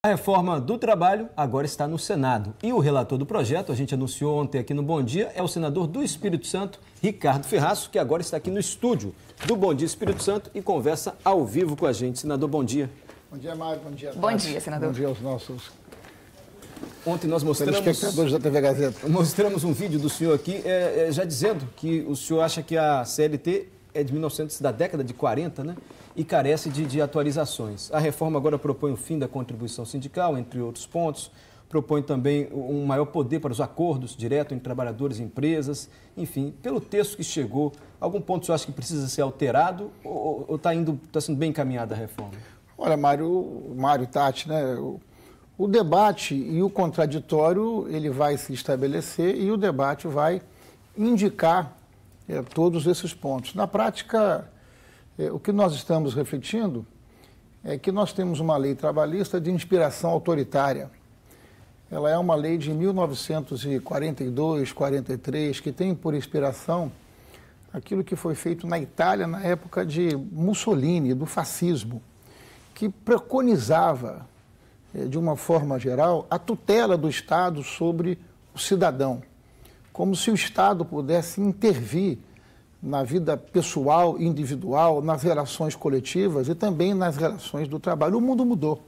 A reforma do trabalho agora está no Senado e o relator do projeto, a gente anunciou ontem aqui no Bom Dia, é o senador do Espírito Santo, Ricardo Ferraço, que agora está aqui no estúdio do Bom Dia Espírito Santo e conversa ao vivo com a gente. Senador, bom dia. Bom dia, Mário. Bom dia, Tati. Bom dia, senador. Bom dia aos nossos Ontem nós telespectadores da TV Gazeta. Mostramos um vídeo do senhor aqui, já dizendo que o senhor acha que a CLT é de 1900, da década de 40, né? E carece de atualizações. A reforma agora propõe o fim da contribuição sindical, entre outros pontos. Propõe também um maior poder para os acordos direto entre trabalhadores e empresas. Enfim, pelo texto que chegou, algum ponto o senhor acha que precisa ser alterado ou está sendo bem encaminhada a reforma? Olha, Mário, Tati, né? O debate e o contraditório, ele vai se estabelecer e o debate vai indicar todos esses pontos. Na prática, o que nós estamos refletindo é que nós temos uma lei trabalhista de inspiração autoritária. Ela é uma lei de 1942, 43, que tem por inspiração aquilo que foi feito na Itália na época de Mussolini, do fascismo, que preconizava, de uma forma geral, a tutela do Estado sobre o cidadão, como se o Estado pudesse intervir na vida pessoal, individual, nas relações coletivas e também nas relações do trabalho. O mundo mudou,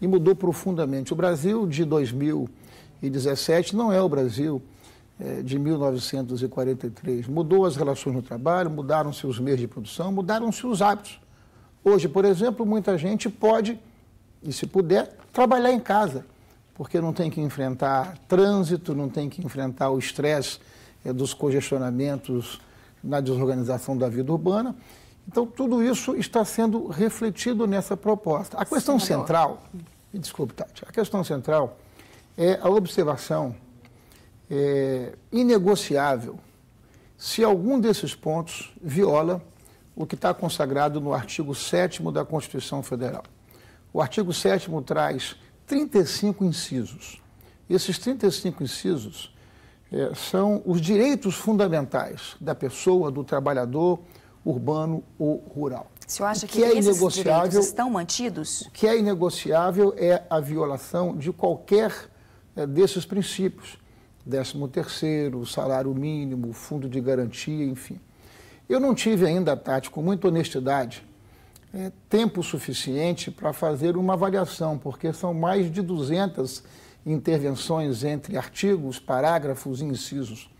e mudou profundamente. O Brasil de 2017 não é o Brasil de 1943. Mudou as relações no trabalho, mudaram-se os meios de produção, mudaram-se os hábitos. Hoje, por exemplo, muita gente pode, e se puder, trabalhar em casa, porque não tem que enfrentar trânsito, não tem que enfrentar o estresse dos congestionamentos na desorganização da vida urbana. Então, tudo isso está sendo refletido nessa proposta. A questão central, me desculpe, Tati, a questão central é a observação inegociável se algum desses pontos viola o que está consagrado no artigo 7º da Constituição Federal. O artigo 7º traz 35 incisos. Esses 35 incisos são os direitos fundamentais da pessoa, do trabalhador urbano ou rural. O senhor acha que esses direitos estão mantidos? O que é inegociável é a violação de qualquer desses princípios. 13º, salário mínimo, fundo de garantia, enfim. Eu não tive ainda, Tati, com muita honestidade, tempo suficiente para fazer uma avaliação, porque são mais de 200 intervenções entre artigos, parágrafos e incisos.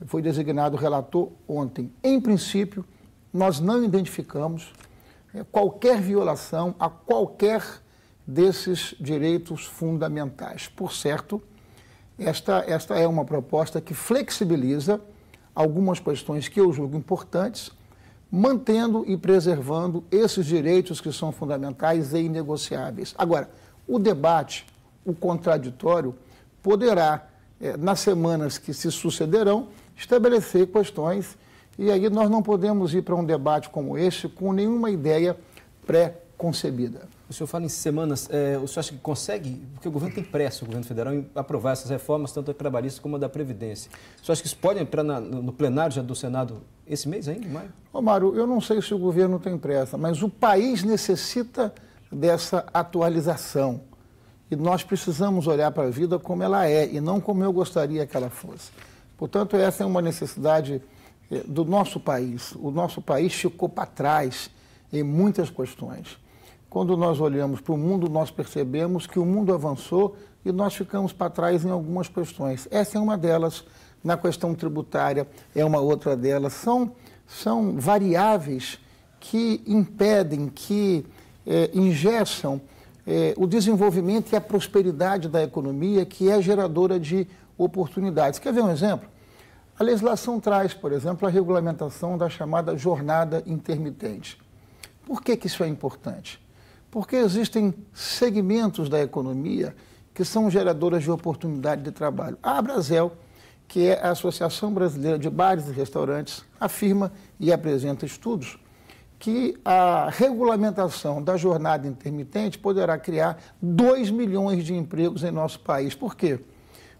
Foi designado relator ontem. Em princípio, nós não identificamos qualquer violação a qualquer desses direitos fundamentais. Por certo, esta é uma proposta que flexibiliza algumas questões que eu julgo importantes, mantendo e preservando esses direitos que são fundamentais e inegociáveis. Agora, o debate, o contraditório, poderá, nas semanas que se sucederão, estabelecer questões, e aí nós não podemos ir para um debate como este com nenhuma ideia pré-concebida. O senhor fala em semanas, o senhor acha que consegue, porque o governo tem pressa, o governo federal, em aprovar essas reformas, tanto a trabalhista como a da Previdência. O senhor acha que isso pode entrar no plenário já do Senado esse mês ainda, em maio? Ô, Mário, eu não sei se o governo tem pressa, mas o país necessita dessa atualização. E nós precisamos olhar para a vida como ela é e não como eu gostaria que ela fosse. Portanto, essa é uma necessidade do nosso país. O nosso país ficou para trás em muitas questões. Quando nós olhamos para o mundo, nós percebemos que o mundo avançou e nós ficamos para trás em algumas questões. Essa é uma delas. Na questão tributária é uma outra delas. São variáveis que impedem, que engessam o desenvolvimento e a prosperidade da economia, que é geradora de oportunidades. Quer ver um exemplo? A legislação traz, por exemplo, a regulamentação da chamada jornada intermitente. Por que isso é importante? Porque existem segmentos da economia que são geradoras de oportunidade de trabalho. A Abrazel, que é a Associação Brasileira de Bares e Restaurantes, afirma e apresenta estudos que a regulamentação da jornada intermitente poderá criar 2 milhões de empregos em nosso país. Por quê?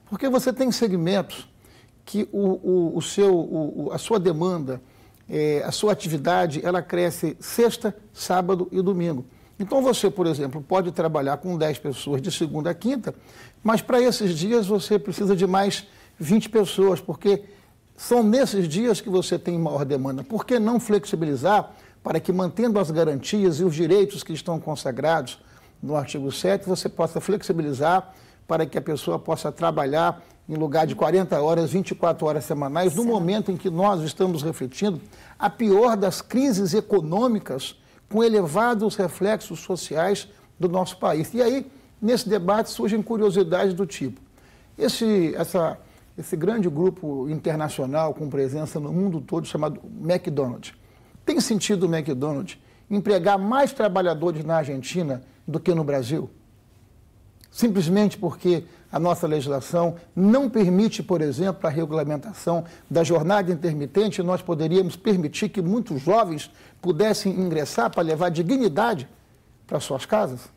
Porque você tem segmentos que a sua demanda, a sua atividade, ela cresce sexta, sábado e domingo. Então você, por exemplo, pode trabalhar com 10 pessoas de segunda a quinta, mas para esses dias você precisa de mais 20 pessoas, porque são nesses dias que você tem maior demanda. Por que não flexibilizar para que, mantendo as garantias e os direitos que estão consagrados no artigo 7, você possa flexibilizar para que a pessoa possa trabalhar em lugar de 40 horas, 24 horas semanais, no momento em que nós estamos refletindo a pior das crises econômicas com elevados reflexos sociais do nosso país. E aí, nesse debate, surgem curiosidades do tipo: esse grande grupo internacional com presença no mundo todo chamado McDonald's, tem sentido o McDonald's empregar mais trabalhadores na Argentina do que no Brasil? Simplesmente porque a nossa legislação não permite, por exemplo, a regulamentação da jornada intermitente, nós poderíamos permitir que muitos jovens pudessem ingressar para levar dignidade para suas casas?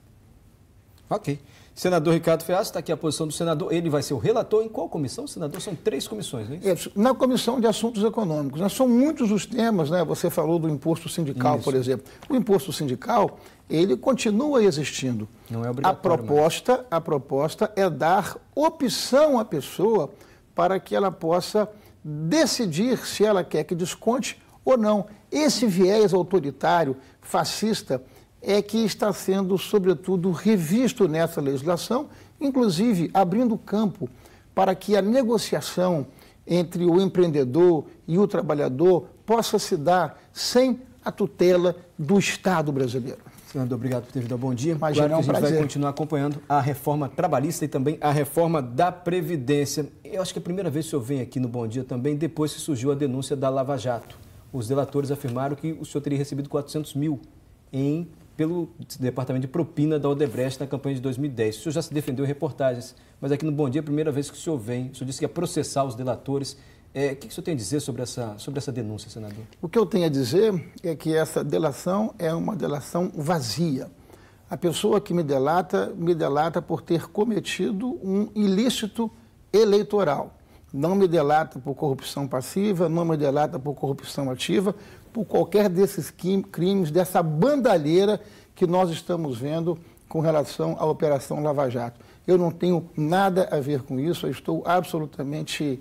Ok. Senador Ricardo Feaz, está aqui a posição do senador. Ele vai ser o relator em qual comissão, senador? São 3 comissões, não é isso? Na Comissão de Assuntos Econômicos. São muitos os temas, né? Você falou do imposto sindical, por exemplo. O imposto sindical, ele continua existindo. Não é obrigatório. A proposta é dar opção à pessoa para que ela possa decidir se ela quer que desconte ou não. Esse viés autoritário, fascista, é que está sendo, sobretudo, revisto nessa legislação, inclusive abrindo campo para que a negociação entre o empreendedor e o trabalhador possa se dar sem a tutela do Estado brasileiro. Senador, obrigado por ter vindo ao Bom Dia. Imagina, claro que a gente prazer. vai continuar acompanhando a reforma trabalhista e também a reforma da Previdência. Eu acho que é a primeira vez que o senhor vem aqui no Bom Dia também, depois que surgiu a denúncia da Lava Jato. Os delatores afirmaram que o senhor teria recebido 400 mil pelo Departamento de Propina da Odebrecht na campanha de 2010. O senhor já se defendeu em reportagens, mas aqui no Bom Dia é a primeira vez que o senhor vem. O senhor disse que ia processar os delatores. O que o senhor tem a dizer sobre essa denúncia, senador? O que eu tenho a dizer é que essa delação é uma delação vazia. A pessoa que me delata por ter cometido um ilícito eleitoral. Não me delata por corrupção passiva, não me delata por corrupção ativa, por qualquer desses crimes, dessa bandalheira que nós estamos vendo com relação à Operação Lava Jato. Eu não tenho nada a ver com isso, eu estou absolutamente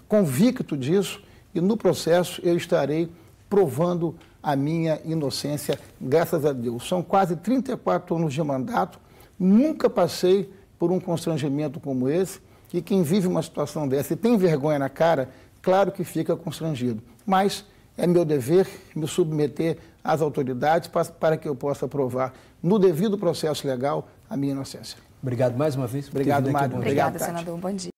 convicto disso e no processo eu estarei provando a minha inocência, graças a Deus. São quase 34 anos de mandato, nunca passei por um constrangimento como esse e quem vive uma situação dessa e tem vergonha na cara, claro que fica constrangido. Mas é meu dever me submeter às autoridades para que eu possa provar no devido processo legal a minha inocência. Obrigado mais uma vez. Obrigado, Mário. Obrigada, senador. Bom dia.